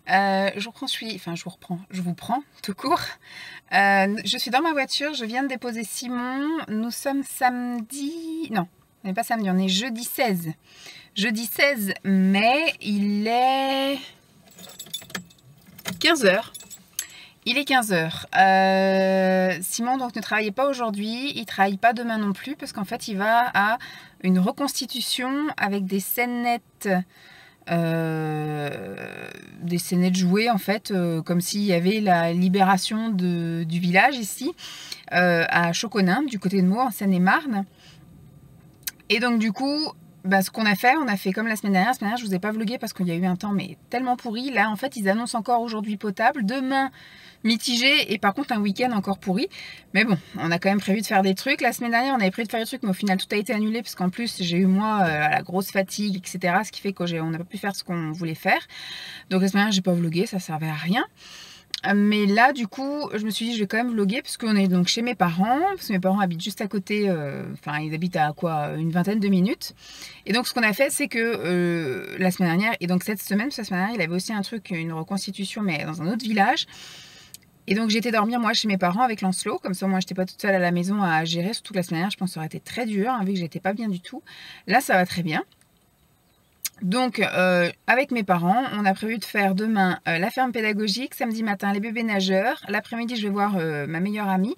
Je reprends, je vous prends tout court. Je suis dans ma voiture, je viens de déposer Simon. Nous sommes samedi, non, on n'est pas samedi, on est jeudi 16. Jeudi 16 mai, il est 15 h. Il est 15 h. Simon donc ne travaillait pas aujourd'hui, il travaille pas demain non plus parce qu'en fait il va à une reconstitution avec des scénettes. Des scénettes jouées en fait, comme s'il y avait la libération du village ici, à Choconin, du côté de Meaux, en Seine-et-Marne. Et donc du coup, bah, ce qu'on a fait, on a fait comme la semaine dernière. La semaine dernière, je vous ai pas vlogué parce qu'il y a eu un temps mais tellement pourri. Là, en fait, ils annoncent encore aujourd'hui potable, demain mitigé et par contre un week-end encore pourri. Mais bon, on a quand même prévu de faire des trucs. La semaine dernière, on avait prévu de faire des trucs, mais au final, tout a été annulé parce qu'en plus, j'ai eu moi la grosse fatigue, etc. Ce qui fait qu'on n'a pas pu faire ce qu'on voulait faire. Donc la semaine dernière, j'ai pas vlogué, ça servait à rien. Mais là, du coup, je me suis dit, je vais quand même vlogger parce qu'on est donc chez mes parents. Parce que mes parents habitent juste à côté, enfin, ils habitent à quoi, une vingtaine de minutes. Et donc, ce qu'on a fait, c'est que la semaine dernière, et donc cette semaine, parce que la semaine dernière, il avait aussi un truc, une reconstitution, mais dans un autre village. Et donc, j'étais dormir, moi, chez mes parents avec Lancelot. Comme ça, moi, j'étais pas toute seule à la maison à gérer. Surtout que la semaine dernière, je pense que ça aurait été très dur, hein, vu que j'étais pas bien du tout. Là, ça va très bien. Donc, avec mes parents, on a prévu de faire demain la ferme pédagogique, samedi matin les bébés nageurs, l'après-midi je vais voir ma meilleure amie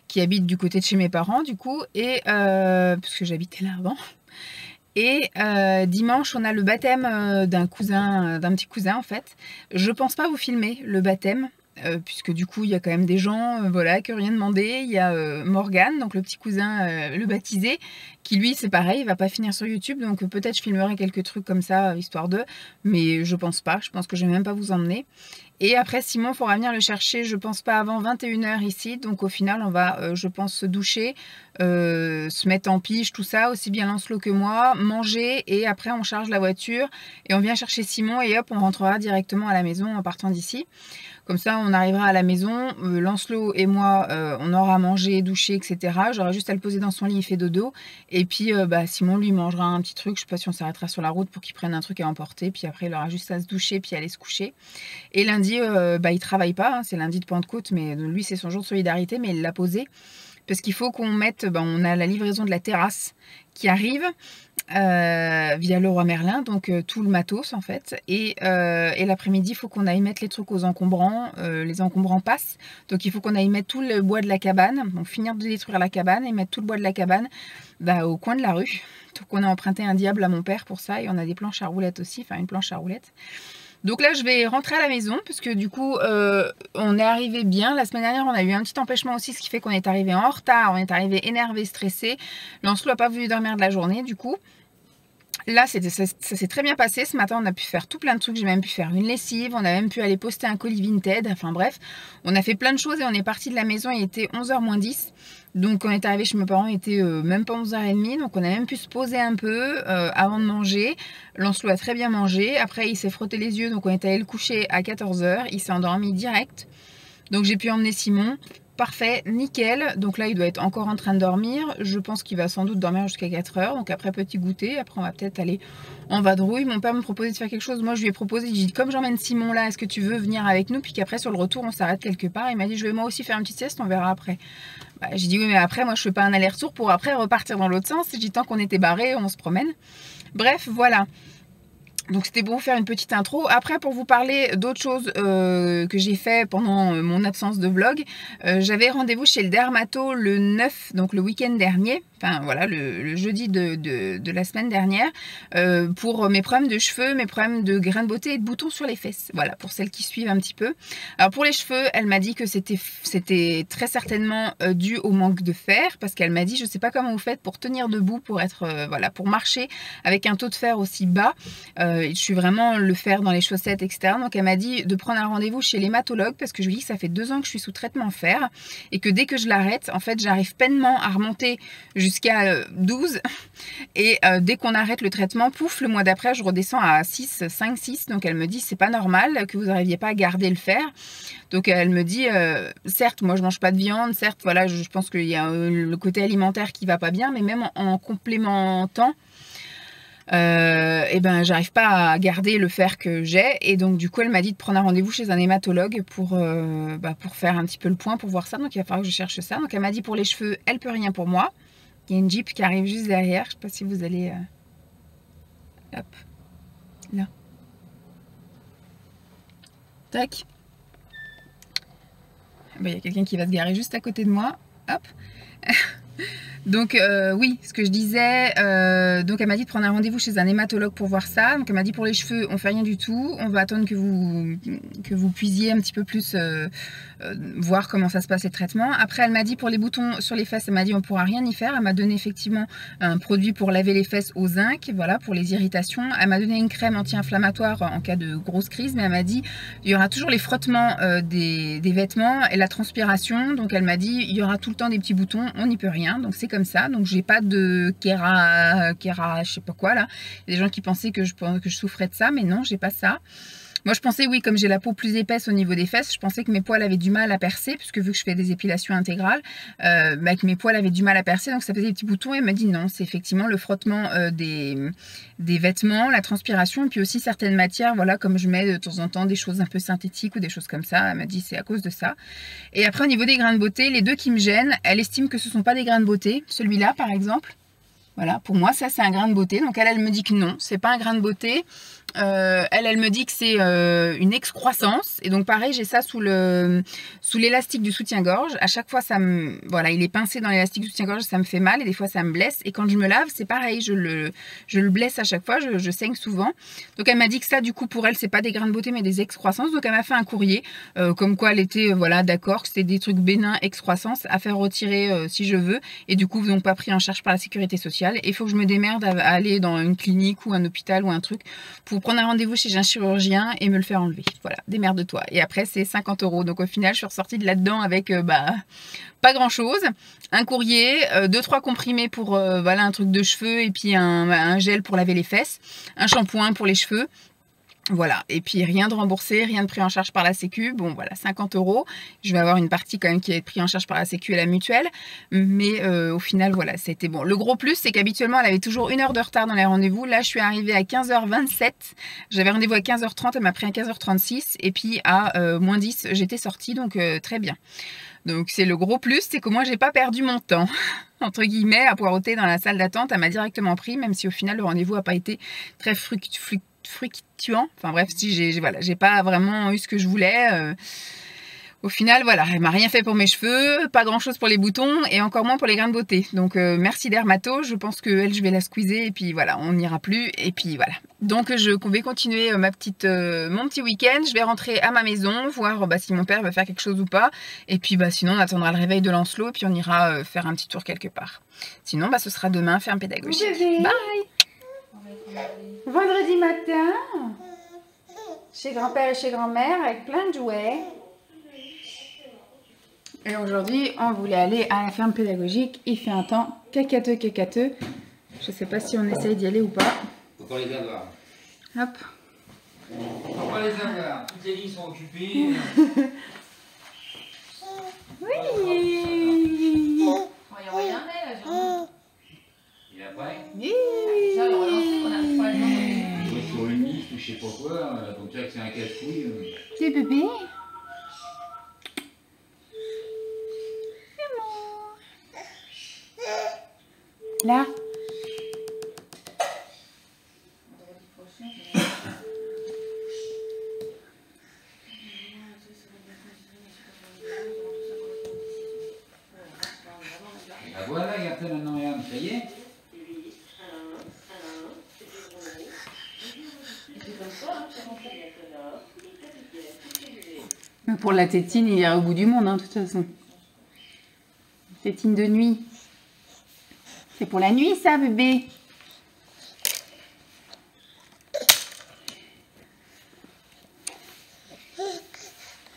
qui habite du côté de chez mes parents du coup, et parce que j'habitais là avant. Et dimanche on a le baptême d'un cousin, d'un petit cousin en fait. Je pense pas vous filmer le baptême. Puisque du coup il y a quand même des gens voilà, qui n'ont rien demandé. Il y a Morgane, donc le petit cousin, le baptisé, qui lui c'est pareil, il va pas finir sur YouTube, donc peut-être je filmerai quelques trucs comme ça, histoire de, mais je pense pas, je pense que je vais même pas vous emmener. Et après Simon, il faudra venir le chercher, je pense pas avant 21 h ici, donc au final on va, je pense, se doucher, se mettre en pige, tout ça, aussi bien Lancelot que moi, manger, et après on charge la voiture, et on vient chercher Simon, et hop, on rentrera directement à la maison en partant d'ici. Comme ça, on arrivera à la maison, Lancelot et moi, on aura mangé, douché, etc. J'aurai juste à le poser dans son lit, il fait dodo. Et puis, bah, Simon, lui, mangera un petit truc. Je sais pas si on s'arrêtera sur la route pour qu'il prenne un truc à emporter. Puis après, il aura juste à se doucher, puis aller se coucher. Et lundi, bah, il travaille pas, hein, c'est lundi de Pentecôte, mais lui, c'est son jour de solidarité, mais il l'a posé. Parce qu'il faut qu'on mette, bah, on a la livraison de la terrasse qui arrive. Via Leroy Merlin, donc tout le matos en fait, et l'après-midi il faut qu'on aille mettre les trucs aux encombrants, les encombrants passent, donc il faut qu'on aille mettre tout le bois de la cabane, donc finir de détruire la cabane et mettre tout le bois de la cabane bah, au coin de la rue. Donc on a emprunté un diable à mon père pour ça, et on a des planches à roulettes aussi, enfin une planche à roulettes. Donc là, je vais rentrer à la maison, parce que du coup, on est arrivé bien. La semaine dernière, on a eu un petit empêchement aussi, ce qui fait qu'on est arrivé en retard, on est arrivé énervé, stressé. Lancelot n'a pas voulu dormir de la journée, du coup. Là, ça s'est très bien passé. Ce matin, on a pu faire tout plein de trucs. J'ai même pu faire une lessive. On a même pu aller poster un colis Vinted. Enfin bref, on a fait plein de choses et on est parti de la maison. Il était 11 h moins 10. Donc, quand on est arrivé chez mes parents, il était même pas 11 h 30. Donc, on a même pu se poser un peu avant de manger. Lancelot a très bien mangé. Après, il s'est frotté les yeux. Donc, on est allé le coucher à 14 h. Il s'est endormi direct. Donc, j'ai pu emmener Simon. Parfait, nickel. Donc là, il doit être encore en train de dormir. Je pense qu'il va sans doute dormir jusqu'à 4 h. Donc après, petit goûter. Après, on va peut-être aller en vadrouille. Mon père me proposait de faire quelque chose. Moi, je lui ai proposé. J'ai dit, comme j'emmène Simon là, est-ce que tu veux venir avec nous? Puis qu'après, sur le retour, on s'arrête quelque part. Il m'a dit, je vais moi aussi faire une petite sieste. On verra après. Bah, j'ai dit, oui, mais après, moi, je fais pas un aller-retour pour après repartir dans l'autre sens. J'ai dit, tant qu'on était barré, on se promène. Bref, voilà. Donc c'était pour vous faire une petite intro. Après, pour vous parler d'autres choses que j'ai fait pendant mon absence de vlog, j'avais rendez-vous chez le dermato le 9, donc le week-end dernier. Enfin voilà, le jeudi de la semaine dernière, pour mes problèmes de cheveux, mes problèmes de grains de beauté et de boutons sur les fesses. Voilà, pour celles qui suivent un petit peu. Alors pour les cheveux, elle m'a dit que c'était très certainement dû au manque de fer, parce qu'elle m'a dit, je sais pas comment vous faites pour tenir debout, pour être voilà, pour marcher avec un taux de fer aussi bas. Je suis vraiment le fer dans les chaussettes, etc. Donc elle m'a dit de prendre un rendez-vous chez l'hématologue, parce que je lui dis que ça fait 2 ans que je suis sous traitement fer et que dès que je l'arrête, en fait, j'arrive peinement à remonter jusqu'à 12, et dès qu'on arrête le traitement, pouf, le mois d'après, je redescends à 6, 5, 6. Donc elle me dit, c'est pas normal que vous n'arriviez pas à garder le fer. Donc elle me dit, certes, moi je mange pas de viande, certes, voilà, je pense qu'il y a le côté alimentaire qui va pas bien, mais même en complémentant, et ben j'arrive pas à garder le fer que j'ai, et donc du coup elle m'a dit de prendre un rendez-vous chez un hématologue pour faire un petit peu le point, pour voir ça. Donc il va falloir que je cherche ça. Donc elle m'a dit pour les cheveux, elle peut rien pour moi. Il y a une Jeep qui arrive juste derrière, je sais pas si vous allez hop là, tac. Ben, il y a quelqu'un qui va se garer juste à côté de moi, hop. Donc oui, ce que je disais, donc elle m'a dit de prendre un rendez-vous chez un hématologue pour voir ça. Donc elle m'a dit pour les cheveux, on fait rien du tout. On va attendre que vous puisiez un petit peu plus voir comment ça se passe les traitements. Après elle m'a dit pour les boutons sur les fesses, elle m'a dit on pourra rien y faire. Elle m'a donné effectivement un produit pour laver les fesses au zinc, voilà, pour les irritations. Elle m'a donné une crème anti-inflammatoire en cas de grosse crise, mais elle m'a dit il y aura toujours les frottements des vêtements et la transpiration. Donc elle m'a dit il y aura tout le temps des petits boutons, on n'y peut rien. Donc c'est comme ça. Donc j'ai pas de kéra, je sais pas quoi là. Il y a des gens qui pensaient que je souffrais de ça, mais non, j'ai pas ça. Moi je pensais, oui, comme j'ai la peau plus épaisse au niveau des fesses, je pensais que mes poils avaient du mal à percer, puisque vu que je fais des épilations intégrales, que mes poils avaient du mal à percer, donc ça faisait des petits boutons. Et elle m'a dit non, c'est effectivement le frottement des vêtements, la transpiration, et puis aussi certaines matières, voilà, comme je mets de temps en temps des choses un peu synthétiques ou des choses comme ça. Elle m'a dit c'est à cause de ça. Et après au niveau des grains de beauté, les deux qui me gênent, elle estime que ce sont pas des grains de beauté. Celui-là par exemple, voilà, pour moi ça c'est un grain de beauté. Donc elle me dit que non, c'est pas un grain de beauté. Elle me dit que c'est une excroissance, et donc pareil, j'ai ça sous l'élastique du soutien-gorge. À chaque fois voilà, il est pincé dans l'élastique du soutien-gorge, ça me fait mal, et des fois ça me blesse, et quand je me lave c'est pareil, je le blesse à chaque fois, je saigne souvent. Donc elle m'a dit que ça, du coup, pour elle c'est pas des grains de beauté mais des excroissances. Donc elle m'a fait un courrier comme quoi elle était voilà, d'accord, que c'était des trucs bénins, excroissances, à faire retirer si je veux, et du coup donc pas pris en charge par la sécurité sociale. Et il faut que je me démerde à aller dans une clinique ou un hôpital ou un truc pour prendre un rendez-vous chez un chirurgien et me le faire enlever. Voilà, démerde-toi. Et après, c'est 50 €. Donc au final, je suis ressortie de là-dedans avec pas grand-chose. Un courrier, 2-3 comprimés pour voilà, un truc de cheveux, et puis un gel pour laver les fesses, un shampoing pour les cheveux. Voilà, et puis rien de remboursé, rien de pris en charge par la sécu. Bon voilà, 50 €. Je vais avoir une partie quand même qui va être prise en charge par la sécu et la mutuelle. Mais au final, voilà, c'était bon. Le gros plus, c'est qu'habituellement, elle avait toujours 1 heure de retard dans les rendez-vous. Là, je suis arrivée à 15h27. J'avais rendez-vous à 15h30, elle m'a pris à 15h36. Et puis à moins 10, j'étais sortie, donc très bien. Donc c'est le gros plus, c'est que moi, j'ai pas perdu mon temps, entre guillemets, à poireauter dans la salle d'attente. Elle m'a directement pris, même si au final, le rendez-vous n'a pas été très fructuant. Enfin bref, si voilà, j'ai pas vraiment eu ce que je voulais. Au final, voilà, elle m'a rien fait pour mes cheveux, pas grand chose pour les boutons, et encore moins pour les grains de beauté. Donc merci Dermato, je pense que elle, je vais la squeezer, et puis voilà, on n'ira plus, et puis voilà. Donc je vais continuer mon petit week-end. Je vais rentrer à ma maison, voir si mon père veut faire quelque chose ou pas, et puis sinon on attendra le réveil de Lancelot, et puis on ira faire un petit tour quelque part. Sinon ce sera demain, ferme pédagogique. Bye. Vendredi matin, chez grand-père et chez grand-mère, avec plein de jouets. Et aujourd'hui, on voulait aller à la ferme pédagogique. Il fait un temps cacateux. Je sais pas si on essaye d'y aller ou pas. Faut pas les avoir. Hop. Faut pas les avoir. Toutes les lignes sont occupées. Oui. Il envoyé un mail à Jean. Et après, Oui. Ça, on relance, on a pas le temps. on est sur une liste ou je sais pas quoi. Donc tu vois que c'est un casse-couille. C'est bébé. Là. Ah voilà, regarde maintenant, regarde, ça y est. Mais pour la tétine, il est au bout du monde, hein, de toute façon. Tétine de nuit. C'est pour la nuit, ça, bébé.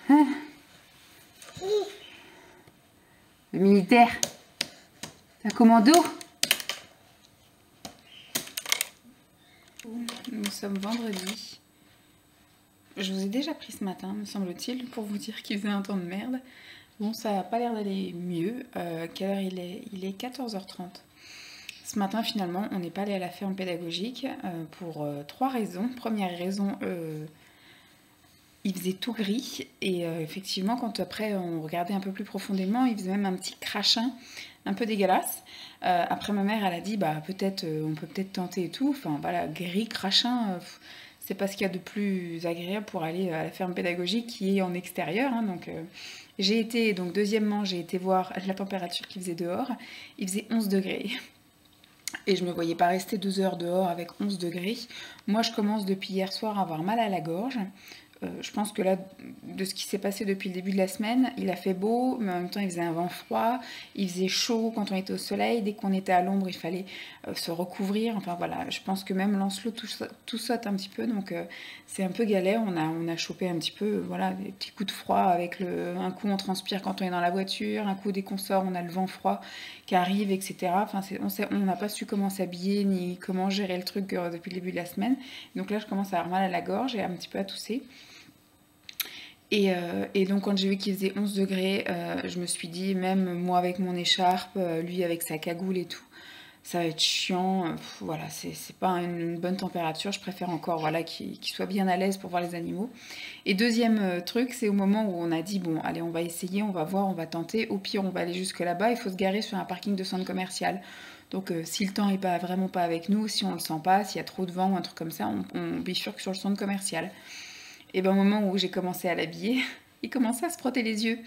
Hein? Le militaire. C'est un commando. Nous sommes vendredi. Je vous ai déjà pris ce matin, me semble-t-il, pour vous dire qu'il faisait un temps de merde. Bon, ça n'a pas l'air d'aller mieux. Quelle heure il est 14h30. Ce matin, finalement, on n'est pas allé à la ferme pédagogique pour 3 raisons. Première raison, il faisait tout gris et effectivement, quand après on regardait un peu plus profondément, il faisait même un petit crachin un peu dégueulasse. Après, ma mère, elle a dit, bah peut-être, on peut peut-être tenter et tout. Enfin voilà, gris, crachin, c'est pas ce qu'il y a de plus agréable pour aller à la ferme pédagogique qui est en extérieur. Hein, donc j'ai été, donc deuxièmement, j'ai été voir la température qu'il faisait dehors. Il faisait 11 degrés. Et je me voyais pas rester 2 heures dehors avec 11 degrés. Moi, je commence depuis hier soir à avoir mal à la gorge. Je pense que là, de ce qui s'est passé depuis le début de la semaine, il a fait beau, mais en même temps il faisait un vent froid, il faisait chaud quand on était au soleil, dès qu'on était à l'ombre il fallait se recouvrir, enfin voilà, je pense que même Lancelot tout saute un petit peu, donc c'est un peu galère, on a chopé un petit peu, voilà, des petits coups de froid avec un coup on transpire quand on est dans la voiture, un coup dès qu'on sort on a le vent froid qui arrive, etc. Enfin, on n'a pas su comment s'habiller ni comment gérer le truc depuis le début de la semaine, donc là je commence à avoir mal à la gorge et un petit peu à tousser. Et donc quand j'ai vu qu'il faisait 11 degrés, je me suis dit, même moi avec mon écharpe, lui avec sa cagoule et tout, ça va être chiant. Voilà, c'est pas une bonne température. Je préfère encore voilà, qu'il soit bien à l'aise pour voir les animaux. Et deuxième truc, c'est au moment où on a dit, bon, allez, on va essayer, on va voir, on va tenter. Au pire, on va aller jusque là-bas. Il faut se garer sur un parking de centre commercial. Donc si le temps n'est pas, vraiment pas avec nous, si on le sent pas, s'il y a trop de vent ou un truc comme ça, on bifurque sur le centre commercial. Et ben au moment où j'ai commencé à l'habiller, il commençait à se frotter les yeux.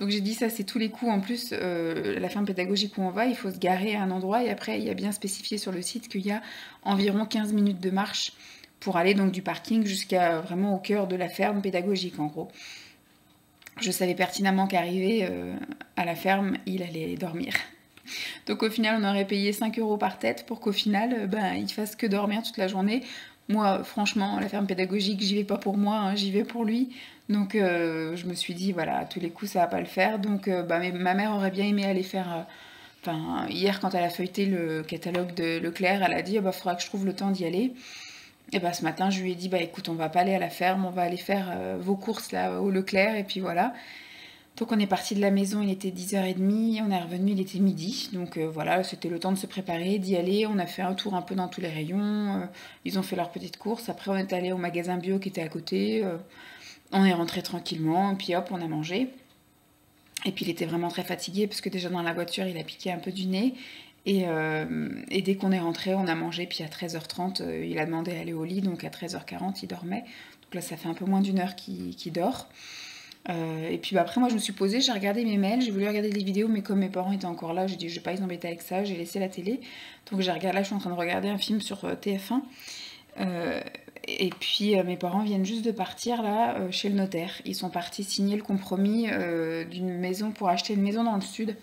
Donc j'ai dit ça c'est tous les coups. En plus, la ferme pédagogique où on va, il faut se garer à un endroit et après il y a bien spécifié sur le site qu'il y a environ 15 minutes de marche pour aller donc du parking jusqu'à vraiment au cœur de la ferme pédagogique en gros. Je savais pertinemment qu'arrivé à la ferme, il allait dormir. Donc au final, on aurait payé 5 € par tête pour qu'au final, il fasse que dormir toute la journée. Moi, franchement, la ferme pédagogique, j'y vais pas pour moi, hein, j'y vais pour lui. Donc je me suis dit, voilà, à tous les coups, ça va pas le faire. Donc ma mère aurait bien aimé aller faire... hier, quand elle a feuilleté le catalogue de Leclerc, elle a dit, faudra que je trouve le temps d'y aller. Et ce matin, je lui ai dit, écoute, on va pas aller à la ferme, on va aller faire vos courses là au Leclerc, et puis voilà. Donc on est parti de la maison, il était 10h30, on est revenu, il était midi. Donc voilà, c'était le temps de se préparer, d'y aller. On a fait un tour un peu dans tous les rayons. Ils ont fait leur petite course. Après on est allé au magasin bio qui était à côté. On est rentré tranquillement, et puis hop, on a mangé. Et puis il était vraiment très fatigué, parce que déjà dans la voiture, il a piqué un peu du nez. Et dès qu'on est rentré, on a mangé, puis à 13h30, il a demandé à aller au lit, donc à 13h40, il dormait. Donc là, ça fait un peu moins d'1 heure qu'il dort. Et puis après moi je me suis posée, j'ai regardé mes mails, j'ai voulu regarder les vidéos, mais comme mes parents étaient encore là, j'ai dit je vais pas les embêter avec ça, j'ai laissé la télé. Donc j'ai regardé, là je suis en train de regarder un film sur TF1. Et puis mes parents viennent juste de partir là chez le notaire. Ils sont partis signer le compromis d'une maison pour acheter une maison dans le sud.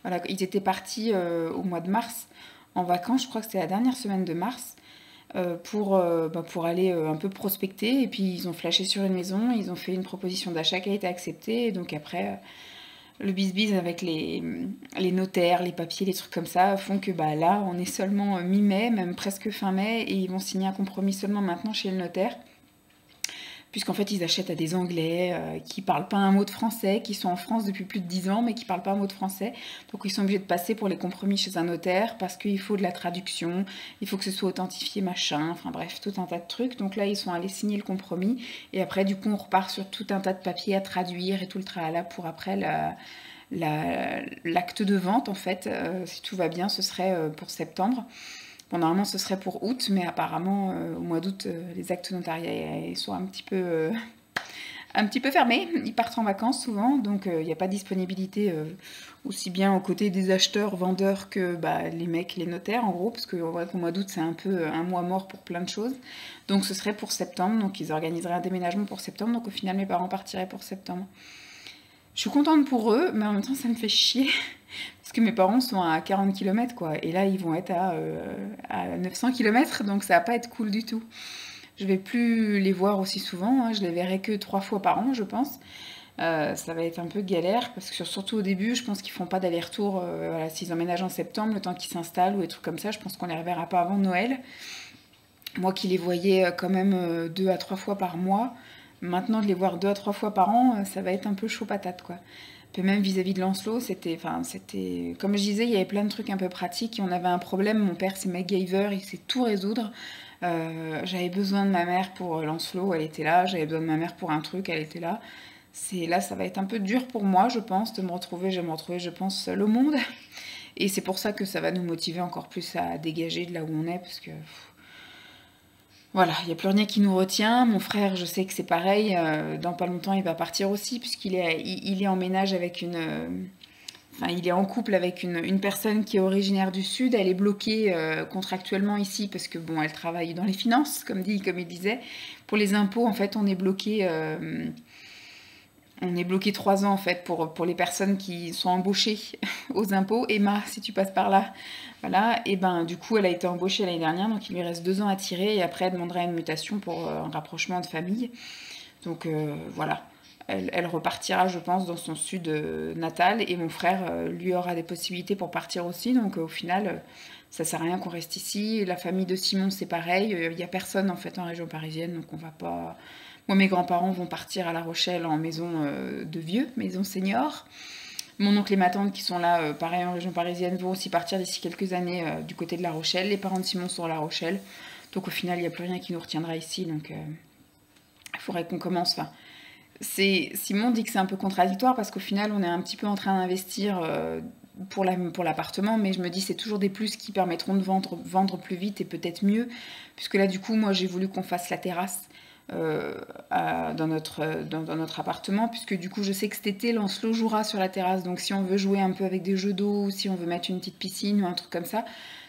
Voilà, ils étaient partis au mois de mars en vacances, je crois que c'était la dernière semaine de mars. Pour aller un peu prospecter, et puis ils ont flashé sur une maison, ils ont fait une proposition d'achat qui a été acceptée, et donc après le bis-bis avec les notaires, les papiers, les trucs comme ça font que là on est seulement mi-mai, même presque fin mai, et ils vont signer un compromis seulement maintenant chez le notaire, puisqu'en fait ils achètent à des Anglais qui parlent pas un mot de français, qui sont en France depuis plus de 10 ans mais qui parlent pas un mot de français, donc ils sont obligés de passer pour les compromis chez un notaire parce qu'il faut de la traduction, il faut que ce soit authentifié machin, enfin bref, tout un tas de trucs. Donc là ils sont allés signer le compromis et après du coup on repart sur tout un tas de papiers à traduire et tout le tralala pour après l'acte de vente en fait, si tout va bien ce serait pour septembre. Bon, normalement, ce serait pour août, mais apparemment, au mois d'août, les actes notariés sont un petit peu fermés. Ils partent en vacances souvent, donc il n'y a pas de disponibilité aussi bien aux côtés des acheteurs, vendeurs que les mecs, les notaires, en gros, parce qu'on voit qu'au mois d'août, c'est un peu un mois mort pour plein de choses. Donc ce serait pour septembre, donc ils organiseraient un déménagement pour septembre, donc au final, mes parents partiraient pour septembre. Je suis contente pour eux, mais en même temps, ça me fait chier. Parce que mes parents sont à 40 km, quoi. Et là, ils vont être à 900 km, donc ça va pas être cool du tout. Je vais plus les voir aussi souvent, hein. Je les verrai que 3 fois par an, je pense. Ça va être un peu galère, parce que surtout au début, je pense qu'ils font pas d'aller-retour. Voilà, s'ils emménagent en septembre, le temps qu'ils s'installent ou des trucs comme ça, je pense qu'on les reverra pas avant Noël. Moi qui les voyais quand même 2 à 3 fois par mois, Maintenant, de les voir 2 à 3 fois par an, ça va être un peu chaud patate, quoi. Puis même vis-à-vis de Lancelot, c'était, comme je disais, il y avait plein de trucs un peu pratiques. Et on avait un problème, mon père c'est MacGyver, il sait tout résoudre. J'avais besoin de ma mère pour Lancelot, elle était là. J'avais besoin de ma mère pour un truc, elle était là. Là, ça va être un peu dur pour moi, je pense, de me retrouver. Je vais me retrouver, je pense, seule au monde. Et c'est pour ça que ça va nous motiver encore plus à dégager de là où on est, parce que voilà, il n'y a plus rien qui nous retient. Mon frère, je sais que c'est pareil. Dans pas longtemps, il va partir aussi, puisqu'il est, il est en ménage avec une. Enfin, il est en couple avec une personne qui est originaire du Sud. Elle est bloquée contractuellement ici, parce que bon, elle travaille dans les finances, comme il disait. Pour les impôts, en fait, on est bloqué. On est bloqué 3 ans en fait pour les personnes qui sont embauchées aux impôts. Emma, si tu passes par là, voilà. Et ben du coup, elle a été embauchée l'année dernière, donc il lui reste 2 ans à tirer et après elle demandera une mutation pour un rapprochement de famille. Donc voilà, elle repartira, je pense, dans son sud natal et mon frère lui aura des possibilités pour partir aussi. Donc au final, ça sert à rien qu'on reste ici. La famille de Simon, c'est pareil. Il n'y a personne en fait en région parisienne, donc on va pas. Moi, mes grands-parents vont partir à La Rochelle en maison de vieux, maison senior. Mon oncle et ma tante qui sont là, pareil en région parisienne, vont aussi partir d'ici quelques années du côté de La Rochelle. Les parents de Simon sont à La Rochelle. Donc au final, il n'y a plus rien qui nous retiendra ici. Donc il faudrait qu'on commence. Enfin, Simon dit que c'est un peu contradictoire parce qu'au final, on est un petit peu en train d'investir pour l'appartement, mais je me dis c'est toujours des plus qui permettront de vendre plus vite et peut-être mieux. Puisque là, du coup, moi, j'ai voulu qu'on fasse la terrasse. Dans notre appartement, puisque du coup je sais que cet été Lancelot jouera sur la terrasse, donc si on veut jouer un peu avec des jeux d'eau, si on veut mettre une petite piscine ou un truc comme ça,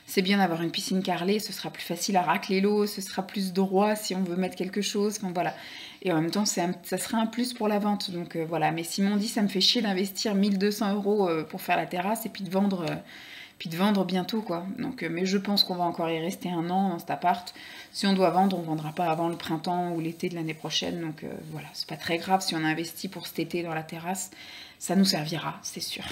c'est bien d'avoir une piscine carrelée, ce sera plus facile à racler l'eau, ce sera plus droit si on veut mettre quelque chose, enfin voilà. Et en même temps ça sera un plus pour la vente, donc voilà. Mais Simon dit ça me fait chier d'investir 1200 € pour faire la terrasse et puis de vendre bientôt quoi. Donc, mais je pense qu'on va encore y rester 1 an dans cet appart. Si on doit vendre, on vendra pas avant le printemps ou l'été de l'année prochaine. Donc voilà, c'est pas très grave si on a investi pour cet été dans la terrasse. Ça nous servira, c'est sûr.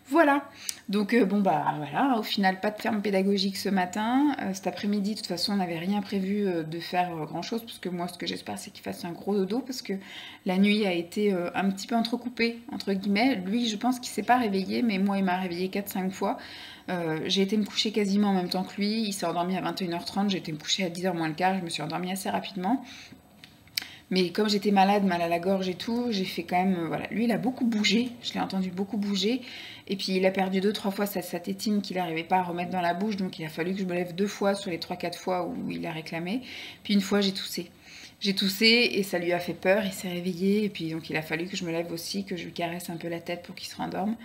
Voilà, donc bon bah voilà, au final pas de ferme pédagogique ce matin. Cet après-midi, de toute façon, on n'avait rien prévu de faire grand-chose, parce que moi, ce que j'espère, c'est qu'il fasse un gros dodo, parce que la nuit a été un petit peu entrecoupée, entre guillemets. Lui, je pense qu'il s'est pas réveillé, mais moi, il m'a réveillé 4-5 fois. J'ai été me coucher quasiment en même temps que lui, il s'est endormi à 21h30, j'ai été me coucher à 10h moins le quart, je me suis endormie assez rapidement. Mais comme j'étais malade, mal à la gorge et tout, j'ai fait quand même... voilà. Lui, il a beaucoup bougé, je l'ai entendu beaucoup bouger. Et puis, il a perdu 2-3 fois sa tétine qu'il n'arrivait pas à remettre dans la bouche. Donc, il a fallu que je me lève 2 fois sur les 3-4 fois où il a réclamé. Puis, une fois, j'ai toussé. J'ai toussé et ça lui a fait peur, il s'est réveillé. Et puis, donc, il a fallu que je me lève aussi, que je lui caresse un peu la tête pour qu'il se rendorme.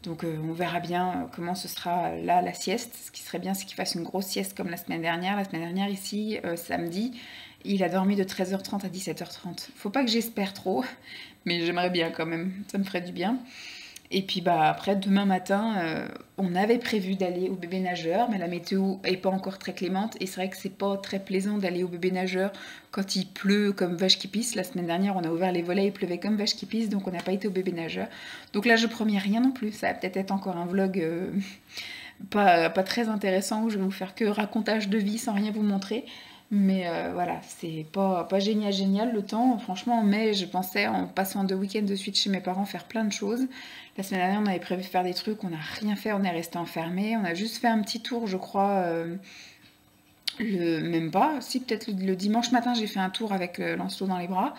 Donc, on verra bien comment ce sera là, la sieste. Ce qui serait bien, c'est qu'il fasse une grosse sieste comme la semaine dernière. La semaine dernière, ici, samedi... il a dormi de 13h30 à 17h30. Faut pas que j'espère trop, mais j'aimerais bien quand même, ça me ferait du bien. Et puis bah après, demain matin, on avait prévu d'aller au bébé nageur, mais la météo est pas encore très clémente, et c'est vrai que c'est pas très plaisant d'aller au bébé nageur quand il pleut comme vache qui pisse. La semaine dernière, on a ouvert les volets, il pleuvait comme vache qui pisse, donc on n'a pas été au bébé nageur. Donc là, je promets rien non plus, ça va peut-être être encore un vlog pas très intéressant, où je vais vous faire que racontage de vie sans rien vous montrer. Mais voilà, c'est pas génial le temps. Franchement, en mai, je pensais, en passant 2 week-ends de suite chez mes parents, faire plein de choses. La semaine dernière, on avait prévu de faire des trucs, on n'a rien fait, on est resté enfermés. On a juste fait un petit tour, je crois, même pas. Si, peut-être le dimanche matin, j'ai fait un tour avec Lancelot dans les bras.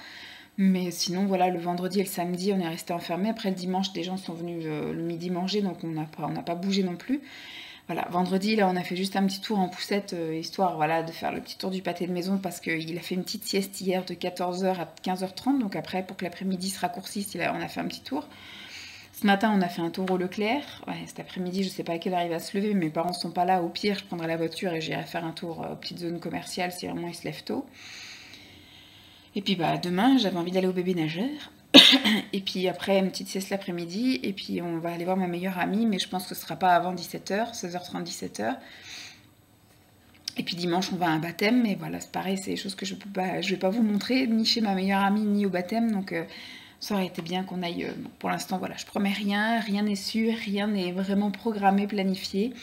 Mais sinon, voilà, le vendredi et le samedi, on est resté enfermés. Après, le dimanche, des gens sont venus le midi manger, donc on n'a pas bougé non plus. Voilà, vendredi, là, on a fait juste un petit tour en poussette, histoire voilà, de faire le petit tour du pâté de maison, parce qu'il a fait une petite sieste hier de 14h à 15h30, donc après, pour que l'après-midi se raccourcisse, on a fait un petit tour. Ce matin, on a fait un tour au Leclerc. Ouais, cet après-midi, je sais pas à quelle heure il va se lever, mes parents sont pas là. Au pire, je prendrai la voiture et j'irai faire un tour aux petites zones commerciales si vraiment il se lève tôt. Et puis bah, demain, j'avais envie d'aller au bébé nageur. Et puis après, une petite sieste l'après-midi. Et puis on va aller voir ma meilleure amie, mais je pense que ce sera pas avant 17h, 16h30, 17h. Et puis dimanche, on va à un baptême. Mais voilà, c'est pareil, c'est des choses que je vais pas vous montrer, ni chez ma meilleure amie, ni au baptême. Donc ça aurait été bien qu'on aille... pour l'instant, voilà, je promets rien n'est sûr, rien n'est vraiment programmé, planifié.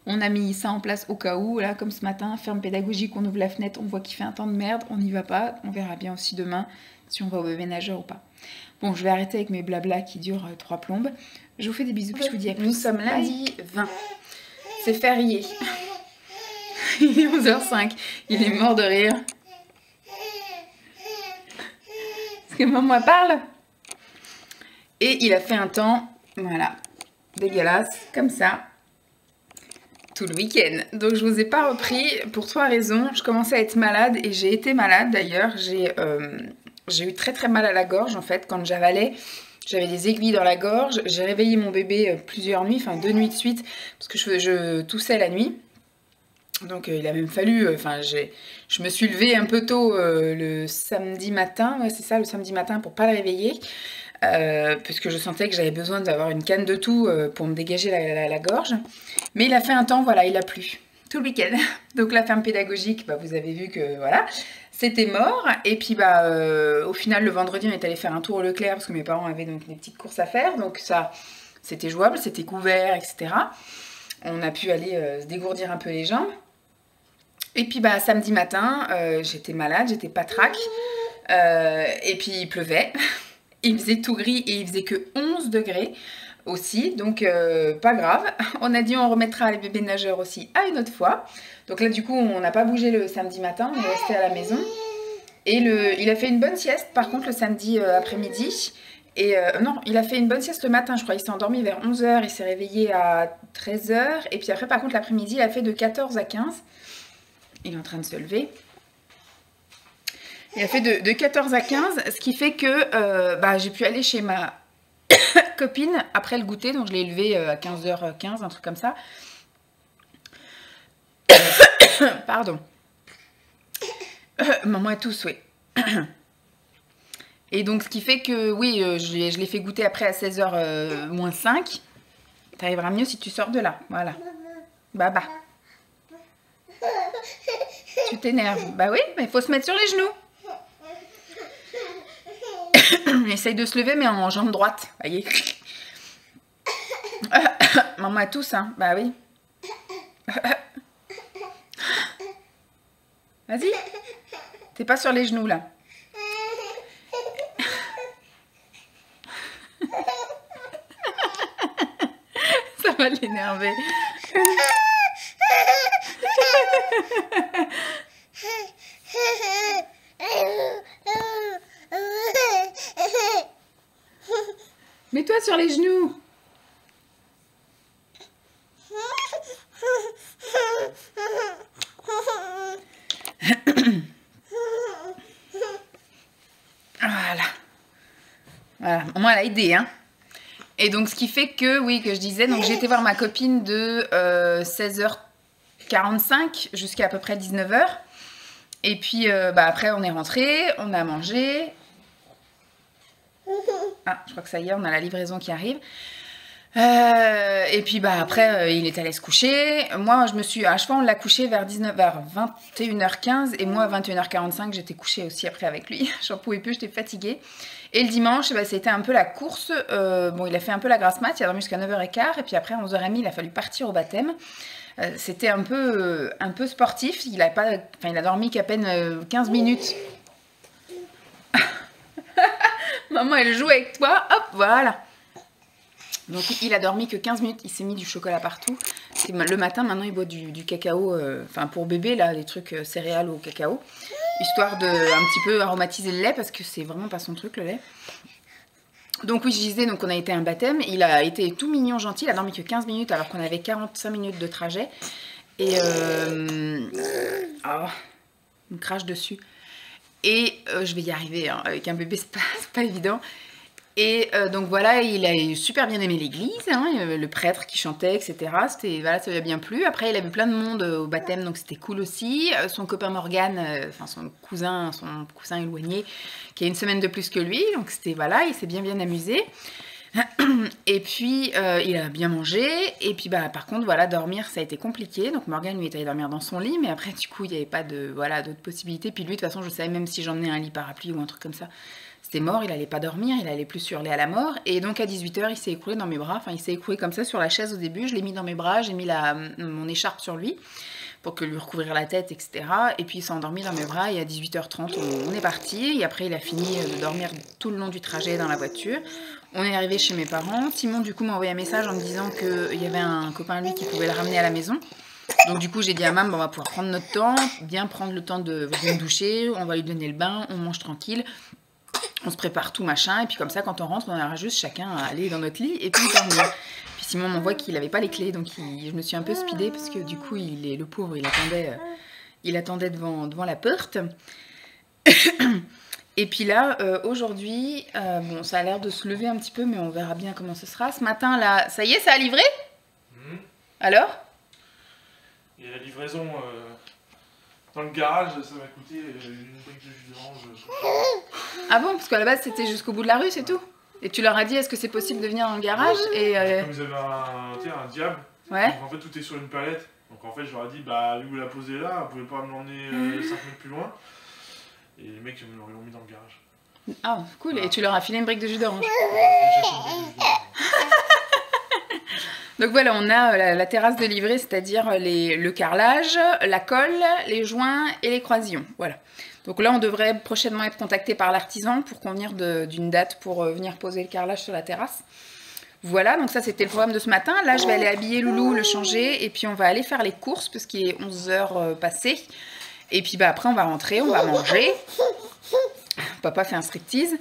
On a mis ça en place au cas où, là, comme ce matin, ferme pédagogique, on ouvre la fenêtre, on voit qu'il fait un temps de merde, on n'y va pas. On verra bien aussi demain si on va au bébé nageur ou pas. Bon, je vais arrêter avec mes blablas qui durent 3 plombes. Je vous fais des bisous, puis je vous dis à plus. Nous sommes lundi 20. C'est férié. Il est 11h05. Il est mort de rire. Parce que maman parle. Et il a fait un temps, voilà, dégueulasse, comme ça, tout le week-end. Donc je vous ai pas repris pour 3 raisons. Je commençais à être malade et j'ai été malade d'ailleurs. J'ai eu très très mal à la gorge en fait quand j'avalais. J'avais des aiguilles dans la gorge. J'ai réveillé mon bébé plusieurs nuits, enfin 2 nuits de suite, parce que je toussais la nuit. Donc il a même fallu, je me suis levée un peu tôt le samedi matin, ouais c'est ça, le samedi matin pour pas le réveiller. Puisque je sentais que j'avais besoin d'avoir une canne de tout pour me dégager la gorge. Mais il a fait un temps, voilà, il a plu tout le week-end. Donc la ferme pédagogique, bah, vous avez vu que voilà, c'était mort. Et puis bah, au final, le vendredi, on est allé faire un tour au Leclerc parce que mes parents avaient donc des petites courses à faire. Donc ça, c'était jouable, c'était couvert, etc. On a pu aller se dégourdir un peu les jambes. Et puis bah, samedi matin, j'étais malade, j'étais patraque. Et puis il pleuvait. Il faisait tout gris et il faisait que 11 degrés aussi, donc pas grave. On a dit on remettra les bébés nageurs aussi à une autre fois. Donc là du coup on n'a pas bougé le samedi matin, on est resté à la maison. Et il a fait une bonne sieste par contre le samedi après-midi. Et non, il a fait une bonne sieste le matin, je crois. Il s'est endormi vers 11h, il s'est réveillé à 13h. Et puis après par contre l'après-midi il a fait de 14 à 15. Il est en train de se lever. Il a fait de 14 à 15, ce qui fait que j'ai pu aller chez ma copine après le goûter. Donc je l'ai élevé à 15h15, un truc comme ça. Pardon. Maman est tous, oui. Et donc ce qui fait que, oui, je l'ai fait goûter après à 16h moins 5. T'arriveras mieux si tu sors de là, voilà. Baba. Tu t'énerves. Bah oui, mais il faut se mettre sur les genoux. Il essaye de se lever mais en jambe droite, voyez. Maman a tous, hein, bah oui. Vas-y. T'es pas sur les genoux là. Ça va l'énerver. Mets-toi sur les genoux. Voilà, maman elle a aidé, hein. Et donc ce qui fait que, oui, que je disais, donc j'ai été voir ma copine de 16h45 jusqu'à à peu près 19h. Et puis après on est rentré, on a mangé. Ah, je crois que ça y est, on a la livraison qui arrive. Et puis après, il est allé se coucher. Moi, à cheval, on l'a couché vers 21h15. Et moi, à 21h45, j'étais couchée aussi après avec lui. J'en pouvais plus, j'étais fatiguée. Et le dimanche, c'était un peu la course. Bon, il a fait un peu la grasse mat, il a dormi jusqu'à 9h15. Et puis après, à 11h30, il a fallu partir au baptême. C'était un peu sportif. Il a dormi qu'à peine 15 minutes. Maman, elle joue avec toi. Hop, voilà. Donc il a dormi que 15 minutes, il s'est mis du chocolat partout. Le matin, maintenant, il boit du cacao, pour bébé, là, les trucs céréales au cacao. Histoire de un petit peu aromatiser le lait, parce que c'est vraiment pas son truc, le lait. Donc oui, je disais, donc on a été à un baptême. Il a été tout mignon, gentil, il a dormi que 15 minutes, alors qu'on avait 45 minutes de trajet. Et... Oh, il me crache dessus. Et je vais y arriver, hein. Avec un bébé, c'est pas évident. Et donc voilà, il a super bien aimé l'église, hein, le prêtre qui chantait, etc. Voilà, ça lui a bien plu. Après, il a vu plein de monde au baptême, donc c'était cool aussi. Son copain Morgane, son cousin éloigné, qui a une semaine de plus que lui, donc c'était, voilà, il s'est bien amusé. Et puis il a bien mangé. Et puis bah par contre voilà, dormir ça a été compliqué. Donc Morgane lui est allé dormir dans son lit, mais après du coup il n'y avait pas de voilà d'autres possibilités. Puis lui de toute façon je savais même si j'emmenais un lit parapluie ou un truc comme ça, c'était mort, il allait pas dormir, il allait plus hurler à la mort. Et donc à 18h il s'est écroulé dans mes bras. Enfin il s'est écroulé comme ça sur la chaise au début. Je l'ai mis dans mes bras, j'ai mis mon écharpe sur lui pour que lui recouvrir la tête, etc. Et puis il s'est endormi dans mes bras et à 18h30 on est parti. Et après il a fini de dormir tout le long du trajet dans la voiture. On est arrivé chez mes parents. Simon du coup m'a envoyé un message en me disant qu'il y avait un copain lui qui pouvait le ramener à la maison. Donc du coup j'ai dit à maman, on va pouvoir prendre notre temps, bien prendre le temps de me doucher, on va lui donner le bain, on mange tranquille. On se prépare tout machin, et puis comme ça quand on rentre on aura juste chacun à aller dans notre lit et puis dormir. Puis Simon m'envoie qu'il n'avait pas les clés, donc je me suis un peu speedée parce que du coup le pauvre il attendait devant la porte. Et puis là aujourd'hui, bon ça a l'air de se lever un petit peu mais on verra bien comment ce sera. Ce matin là, ça y est, ça a livré? Alors? Et la livraison dans le garage, ça m'a coûté une brique de jus d'orange. Ah bon? Parce qu'à la base c'était jusqu'au bout de la rue, c'est tout? Et tu leur as dit est-ce que c'est possible de venir dans le garage? Et comme ils avaient un diable, ouais. donc en fait tout est sur une palette. Donc en fait je leur ai dit bah vu que vous la posez là, vous pouvez pas m'emmener 5 mètres plus loin. Et les mecs me l'ont mis dans le garage. Ah cool, voilà. Et tu leur as filé une brique de jus d'orange? Donc voilà, on a la terrasse de livrée, c'est-à-dire le carrelage, la colle, les joints et les croisillons. Voilà. Donc là, on devrait prochainement être contacté par l'artisan pour convenir d'une date pour venir poser le carrelage sur la terrasse. Voilà, donc ça c'était le programme de ce matin. Là, je vais aller habiller Loulou, le changer, et puis on va aller faire les courses parce qu'il est 11h passé. Et puis bah, après, on va rentrer, on va manger. Papa fait un striptease.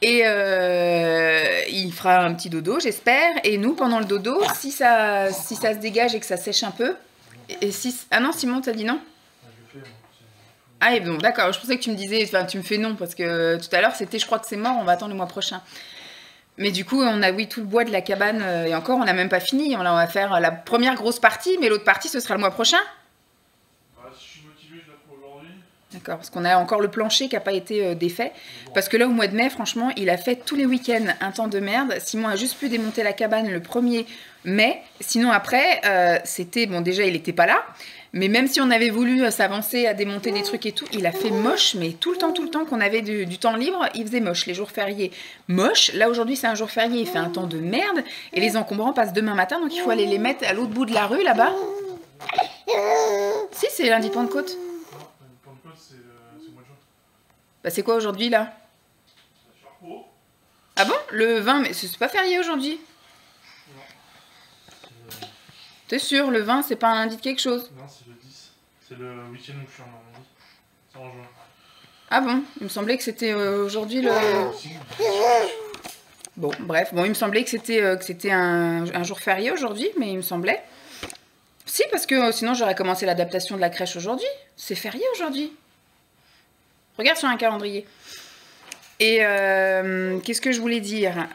Et il fera un petit dodo, j'espère. Et nous, pendant le dodo, si ça se dégage et que ça sèche un peu... Ah non, Simon, t'as dit non? Ah, et bon, d'accord. Je pensais que tu me disais... Enfin, tu me fais non, parce que tout à l'heure, c'était je crois que c'est mort, on va attendre le mois prochain. Mais du coup, on a, oui, tout le bois de la cabane. Et encore, on n'a même pas fini. On va faire la première grosse partie, mais l'autre partie, ce sera le mois prochain. Si je suis motivé, je la trouve aujourd'hui. D'accord, parce qu'on a encore le plancher qui n'a pas été défait. Parce que là, au mois de mai, franchement, il a fait tous les week-ends un temps de merde. Simon a juste pu démonter la cabane le 1er mai. Sinon, après, c'était... Bon, déjà, il n'était pas là. Mais même si on avait voulu s'avancer à démonter des trucs et tout, il a fait moche. Mais tout le temps qu'on avait du temps libre, il faisait moche. Les jours fériés, moche. Là, aujourd'hui, c'est un jour férié, il fait un temps de merde. Et les encombrants passent demain matin, donc il faut aller les mettre à l'autre bout de la rue, là-bas. Si, c'est lundi Pentecôte. Bah c'est quoi aujourd'hui là? Ah bon? Le 20, mais c'est pas férié aujourd'hui? T'es sûr, le 20 c'est pas un lundi de quelque chose? Non, c'est le 10. C'est le week-end où je suis en Normandie. C'est en juin. Ah bon? Il me semblait que c'était aujourd'hui le... Bon, bref, bon, il me semblait que c'était un jour férié aujourd'hui, mais il me semblait... Si, parce que sinon j'aurais commencé l'adaptation de la crèche aujourd'hui. C'est férié aujourd'hui. Regarde sur un calendrier. Et qu'est-ce que je voulais dire?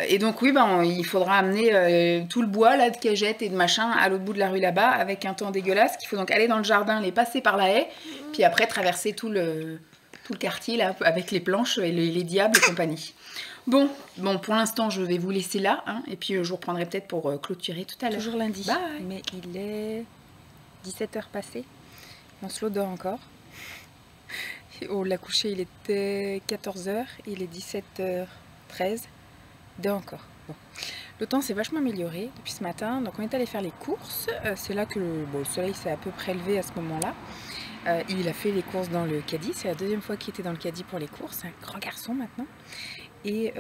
Et donc oui, ben, il faudra amener tout le bois là, de cagettes et de machin à l'autre bout de la rue là-bas avec un temps dégueulasse. Qu'il faut donc aller dans le jardin, les passer par la haie, puis après traverser tout le quartier là avec les planches et les diables et compagnie. Bon, pour l'instant je vais vous laisser là, hein, et puis je vous reprendrai peut-être pour clôturer tout à l'heure. Toujours lundi. Bye. Mais il est 17h passé. Mon slow dort encore. On l'a couché, il était 14h, il est 17h13, dort encore. Bon. Le temps s'est vachement amélioré depuis ce matin, donc on est allé faire les courses. C'est là que le soleil s'est à peu près levé à ce moment-là. Il a fait les courses dans le caddie, c'est la deuxième fois qu'il était dans le caddie pour les courses, un grand garçon maintenant. Et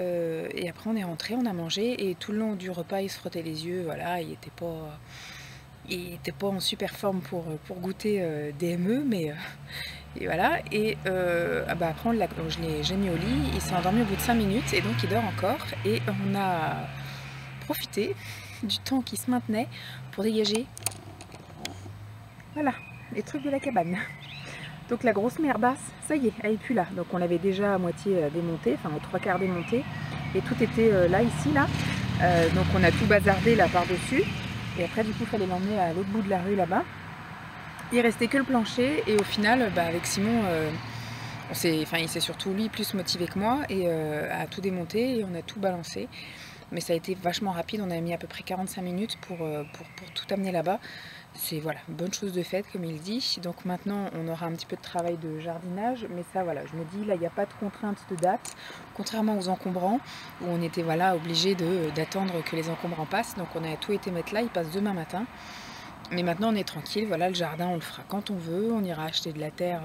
après on est rentré, on a mangé, et tout le long du repas il se frottait les yeux, voilà, il était pas en super forme pour goûter des ME, mais... Et voilà, et après j'ai mis au lit, il s'est endormi au bout de 5 minutes et donc il dort encore. Et on a profité du temps qui se maintenait pour dégager, voilà, les trucs de la cabane. Donc la grosse merdasse, ça y est, elle est plus là. Donc on l'avait déjà à moitié démontée, enfin aux 3/4 démontée. Et tout était là, ici, là. Donc on a tout bazardé là par-dessus. Et après du coup il fallait l'emmener à l'autre bout de la rue là-bas. Il restait que le plancher et au final, avec Simon, il s'est surtout lui plus motivé que moi et a tout démonté et on a tout balancé. Mais ça a été vachement rapide, on a mis à peu près 45 minutes pour tout amener là-bas. C'est voilà, une bonne chose de faite comme il dit. Donc maintenant on aura un petit peu de travail de jardinage, mais ça voilà, je me dis là il n'y a pas de contrainte de date, contrairement aux encombrants où on était voilà obligé d'attendre que les encombrants passent. Donc on a tout été mettre là, ils passent demain matin. Mais maintenant on est tranquille, voilà, le jardin on le fera quand on veut, on ira acheter de la terre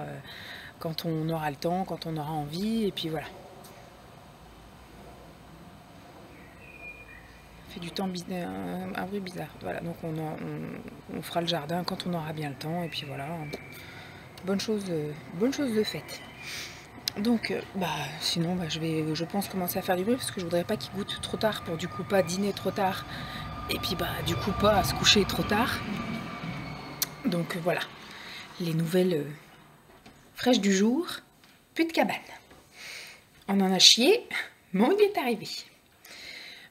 quand on aura le temps, quand on aura envie, et puis voilà. Fait du temps, un bruit bizarre. Voilà, donc on fera le jardin quand on aura bien le temps, et puis voilà, bonne chose de faite. Donc, sinon, je vais, je pense, commencer à faire du bruit parce que je voudrais pas qu'il goûte trop tard pour du coup pas dîner trop tard, et puis du coup pas à se coucher trop tard. Donc voilà, les nouvelles fraîches du jour, plus de cabane. On en a chié, mais on y est arrivé.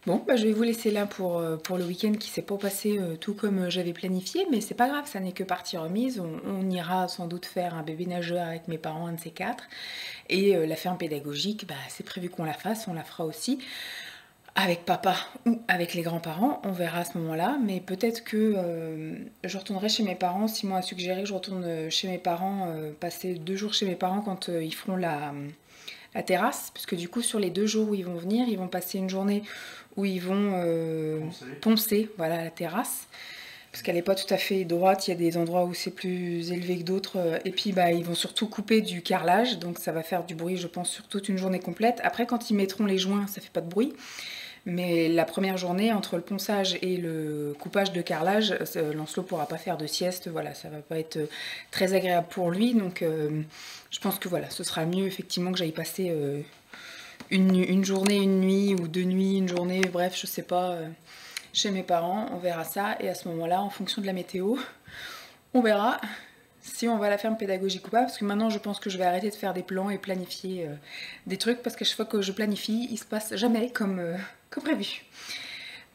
Bon, je vais vous laisser là pour le week-end qui s'est pas passé tout comme j'avais planifié, mais c'est pas grave, ça n'est que partie remise. On ira sans doute faire un bébé nageur avec mes parents, un de ces quatre. Et la ferme pédagogique, c'est prévu qu'on la fasse, on la fera aussi avec papa ou avec les grands-parents, on verra à ce moment-là. Mais peut-être que je retournerai chez mes parents. Simon a suggéré que je retourne chez mes parents, passer 2 jours chez mes parents quand ils feront la terrasse, parce que du coup sur les 2 jours où ils vont venir, ils vont passer une journée où ils vont poncer voilà, la terrasse, parce qu'elle n'est pas tout à fait droite, il y a des endroits où c'est plus élevé que d'autres, et puis ils vont surtout couper du carrelage, donc ça va faire du bruit je pense sur toute une journée complète. Après quand ils mettront les joints ça fait pas de bruit, mais la première journée entre le ponçage et le coupage de carrelage, Lancelot pourra pas faire de sieste, voilà, ça va pas être très agréable pour lui, donc je pense que voilà, ce sera mieux effectivement que j'aille passer une journée, une nuit, ou 2 nuits, une journée, bref, je sais pas, chez mes parents, on verra ça, et à ce moment-là, en fonction de la météo, on verra si on va à la ferme pédagogique ou pas, parce que maintenant je pense que je vais arrêter de faire des plans et planifier des trucs, parce qu'à chaque fois que je planifie, il se passe jamais comme prévu.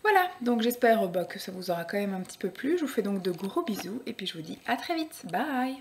Voilà, donc j'espère que ça vous aura quand même un petit peu plu, je vous fais donc de gros bisous, et puis je vous dis à très vite, bye!